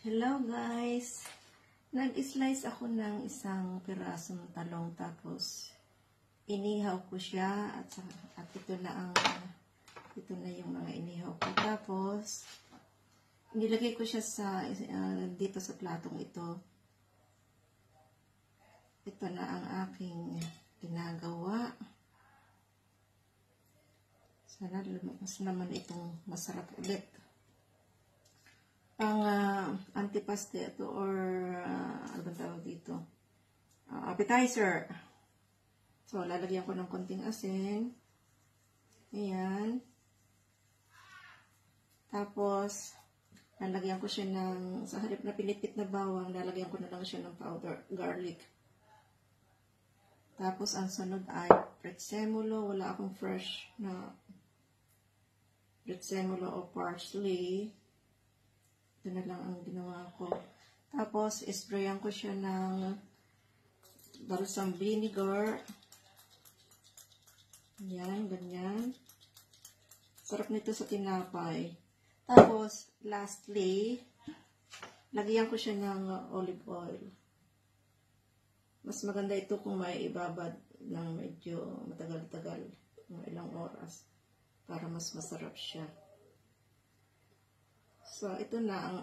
Hello guys! Nag-slice ako ng isang pirasong talong tapos inihaw ko siya at ito na yung mga inihaw ko. Tapos nilagay ko siya sa dito sa platong ito. Ito na ang aking ginagawa. Sana lumabas naman itong masarap ulit. Ang antipasto ito or ano bang tawag dito? Appetizer. So, lalagyan ko ng konting asin. Ayan. Tapos, lalagyan ko siya ng, sa halip na pinipit na bawang, lalagyan ko na lang siya ng powder garlic. Tapos, ang sunod ay prezzemolo. Wala akong fresh na prezzemolo o parsley. Ito na lang ang ginawa ko. Tapos, sprayan ko siya ng balsam vinegar. Yan, ganyan. Sarap nito sa tinapay. Tapos, lastly, lagyan ko siya ng olive oil. Mas maganda ito kung may ibabad ng medyo matagal-tagal, mga ilang oras, para mas masarap siya. So, ito na ang